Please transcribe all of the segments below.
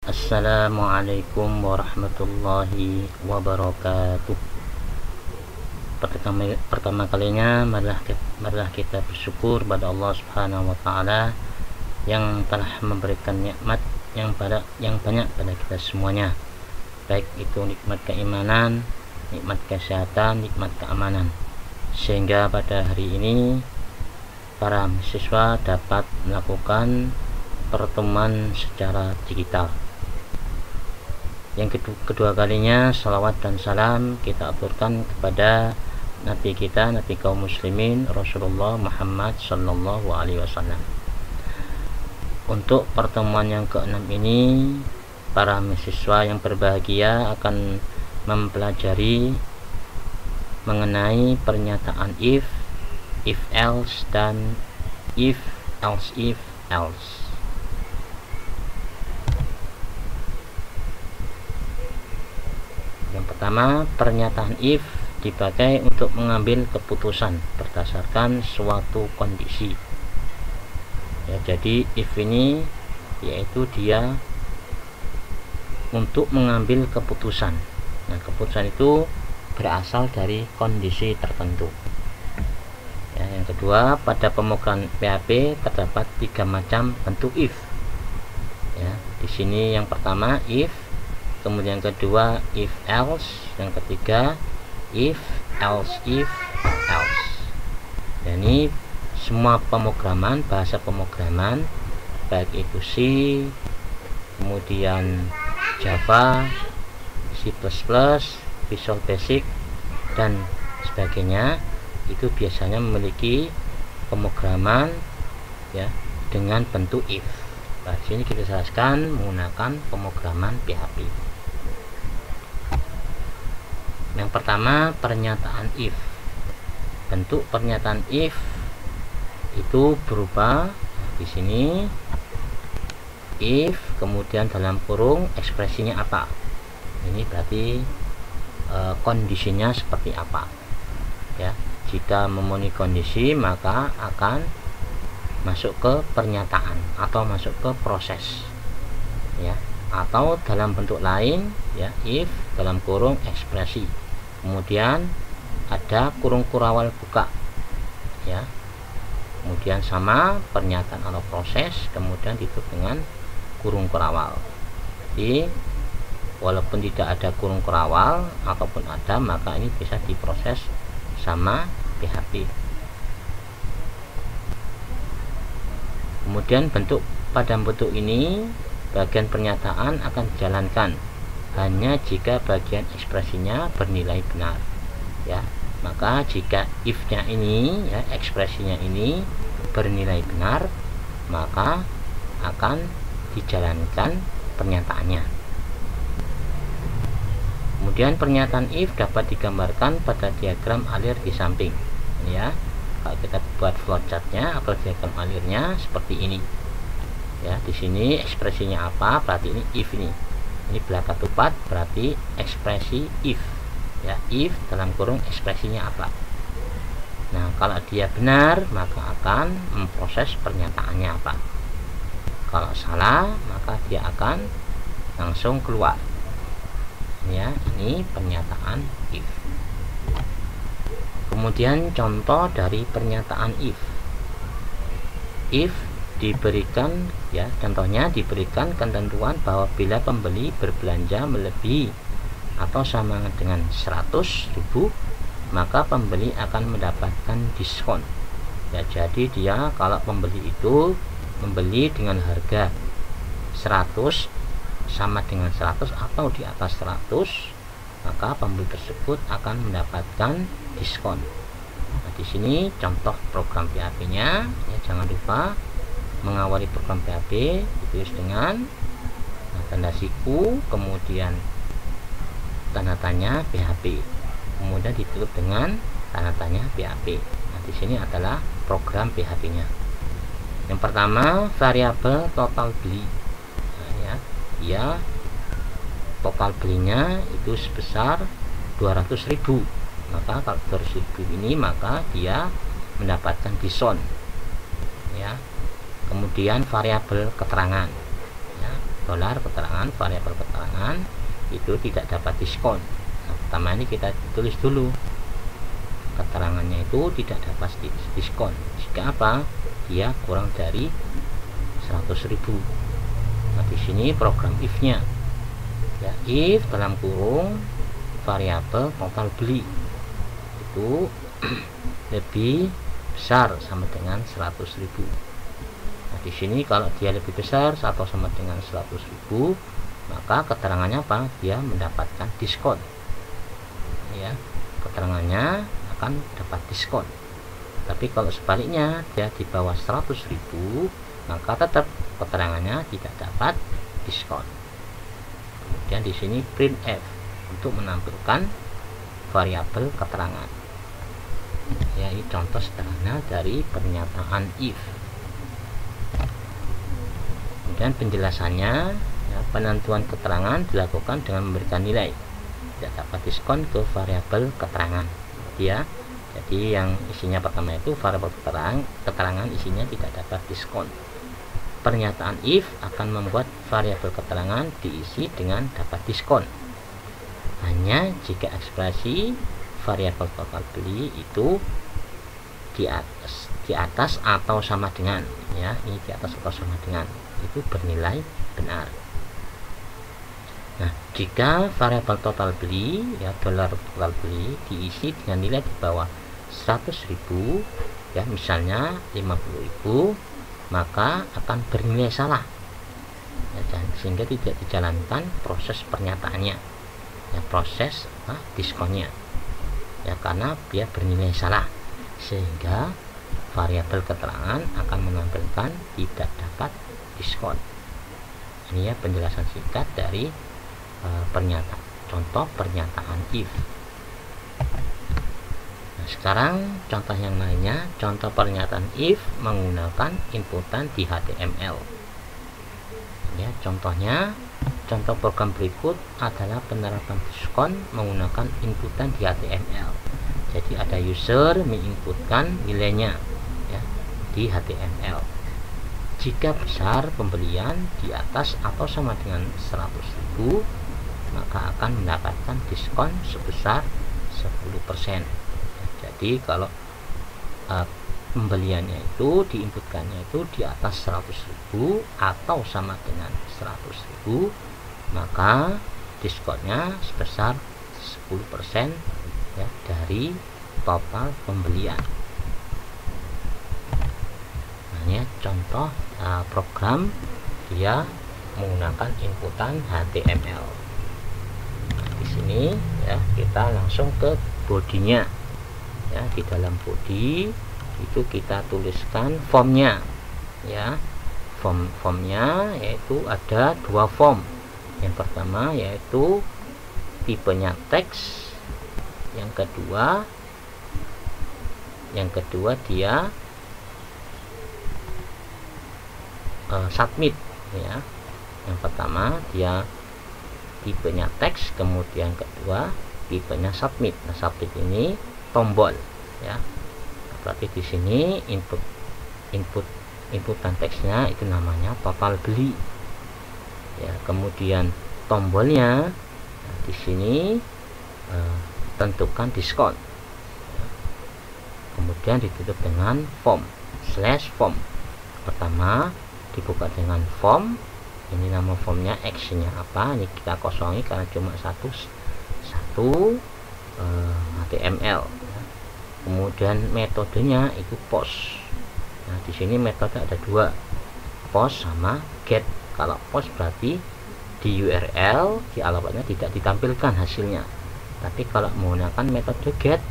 Assalamualaikum warahmatullahi wabarakatuh. Pertama kalinya marilah kita bersyukur pada Allah Subhanahu wa taala yang telah memberikan nikmat yang banyak pada kita semuanya, baik itu nikmat keimanan, nikmat kesehatan, nikmat keamanan, sehingga pada hari ini para mahasiswa dapat melakukan pertemuan secara digital. Yang kedua kalinya salawat dan salam kita aturkan kepada Nabi kita, Nabi kaum muslimin, Rasulullah Muhammad sallallahu alaihi wasallam. Untuk pertemuan yang ke-6 ini, para mahasiswa yang berbahagia akan mempelajari mengenai pernyataan if else, dan if else. Yang pertama, pernyataan if dipakai untuk mengambil keputusan berdasarkan suatu kondisi. Ya, jadi if ini yaitu dia untuk mengambil keputusan. Nah, keputusan itu berasal dari kondisi tertentu. Ya, yang kedua, pada pemrograman PHP terdapat 3 macam bentuk if. Ya, di sini yang pertama if, kemudian yang kedua if else, yang ketiga if else. Dan ini semua pemrograman, bahasa pemrograman, baik itu C, kemudian Java, C++, Visual Basic dan sebagainya, itu biasanya memiliki pemrograman ya dengan bentuk if. Nah, di sini kita jelaskan menggunakan pemrograman PHP. Yang pertama, pernyataan if. Bentuk pernyataan if itu berupa di sini if, kemudian dalam kurung ekspresinya apa. Ini berarti kondisinya seperti apa. Ya, jika memenuhi kondisi maka akan masuk ke pernyataan atau masuk ke proses. Ya, atau dalam bentuk lain ya, if dalam kurung ekspresi. Kemudian ada kurung kurawal buka ya, kemudian sama pernyataan atau proses, kemudian ditutup dengan kurung kurawal. Jadi walaupun tidak ada kurung kurawal ataupun ada, maka ini bisa diproses sama PHP. Kemudian pada bentuk ini bagian pernyataan akan dijalankan hanya jika bagian ekspresinya bernilai benar ya. Maka jika if-nya ini ya, ekspresinya ini bernilai benar, maka akan dijalankan pernyataannya. Kemudian pernyataan if dapat digambarkan pada diagram alir di samping ya. Kalau kita buat flowchartnya atau diagram alirnya seperti ini ya. Di sini ekspresinya apa, berarti ini if ini belaka tupat, berarti ekspresi if ya, if dalam kurung ekspresinya apa. Nah, kalau dia benar maka akan memproses pernyataannya apa. Kalau salah maka dia akan langsung keluar ya. Ini pernyataan if. Kemudian contoh dari pernyataan if diberikan ya, contohnya diberikan ketentuan bahwa bila pembeli berbelanja melebihi atau sama dengan 100.000, maka pembeli akan mendapatkan diskon ya. Jadi dia kalau pembeli itu membeli dengan harga 100 sama dengan 100 atau di atas 100, maka pembeli tersebut akan mendapatkan diskon. Nah, di sini contoh program PHP-nya ya, jangan lupa mengawali program PHP ditulis dengan tanda siku, kemudian tanda tanya PHP, kemudian ditutup dengan tanda tanya PHP. Nah, di sini adalah program PHP-nya. Yang pertama, variabel total beli. Nah, ya, total belinya itu sebesar 200.000. Maka kalau 200.000 ini maka dia mendapatkan diskon ya. Kemudian variabel keterangan ya. dolar keterangan variabel keterangan itu tidak dapat diskon. Nah, pertama ini kita tulis dulu keterangannya itu tidak dapat diskon jika apa, dia kurang dari 100.000. Nah, di sini program if-nya ya, if dalam kurung variabel total beli itu lebih besar sama dengan 100.000. Nah, di sini kalau dia lebih besar atau sama dengan 100.000, maka keterangannya apa? Dia mendapatkan diskon. Ya, keterangannya akan dapat diskon. Tapi kalau sebaliknya dia di bawah 100.000, maka tetap keterangannya tidak dapat diskon. Kemudian di sini printf untuk menampilkan variabel keterangan. Ya, ini contoh sederhana dari pernyataan if. Kemudian penjelasannya, ya, penentuan keterangan dilakukan dengan memberikan nilai tidak dapat diskon ke variabel keterangan. Ya, jadi yang isinya pertama itu variabel keterangan isinya tidak dapat diskon. Pernyataan if akan membuat variabel keterangan diisi dengan dapat diskon hanya jika ekspresi variabel total beli itu di atas atau sama dengan, ya, ini di atas atau sama dengan itu bernilai benar. Nah, jika variabel total beli, ya, dolar total beli diisi dengan nilai di bawah 100.000, ya, misalnya 50.000, maka akan bernilai salah, ya, sehingga tidak dijalankan proses pernyataannya, ya, proses diskonnya, ya, karena dia bernilai salah, sehingga variabel keterangan akan menampilkan tidak dapat diskon. Ini ya penjelasan singkat dari contoh pernyataan if. Nah, sekarang contoh yang lainnya, contoh pernyataan if menggunakan inputan di HTML. Ya, contoh program berikut adalah penerapan diskon menggunakan inputan di HTML. Jadi ada user menginputkan nilainya, ya, di HTML. Jika besar pembelian di atas atau sama dengan 100.000, maka akan mendapatkan diskon sebesar 10%. Jadi kalau pembeliannya itu diinputkannya itu di atas 100.000 atau sama dengan 100.000, maka diskonnya sebesar 10%, ya, dari total pembelian. Nah, ini contoh program dia menggunakan inputan HTML. Nah, di sini ya kita langsung ke bodinya. Ya, di dalam body itu kita tuliskan formnya, ya. Formnya yaitu ada dua form. Yang pertama yaitu tipenya teks, yang kedua dia submit, ya. Yang pertama dia tipenya teks, kemudian kedua tipenya submit. Nah, submit ini tombol, ya. Berarti di sini inputan teksnya itu namanya total beli, ya. Kemudian tombolnya, nah, di sini tentukan diskon, ya. Kemudian ditutup dengan form /form. Pertama dibuka dengan form, ini nama formnya, actionnya apa, ini kita kosongi karena cuma satu HTML, ya. Kemudian metodenya itu post. Nah, di sini metode ada dua, post sama get. Kalau post berarti di URL di alamatnya tidak ditampilkan hasilnya, tapi kalau menggunakan metode get,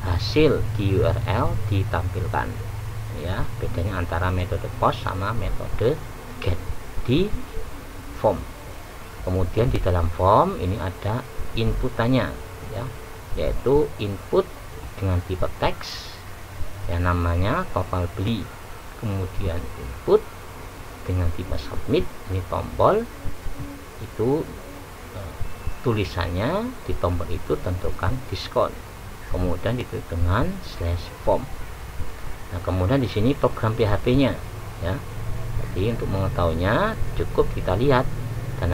hasil di URL ditampilkan, ya. Bedanya antara metode post sama metode get di form. Kemudian di dalam form ini ada inputannya, ya, yaitu input dengan tipe teks, yang namanya total beli. Kemudian input dengan tipe submit, ini tombol, itu tulisannya di tombol itu tentukan diskon. Kemudian ditutup dengan /form. Nah, kemudian di sini program PHP-nya, ya. Jadi untuk mengetahuinya cukup kita lihat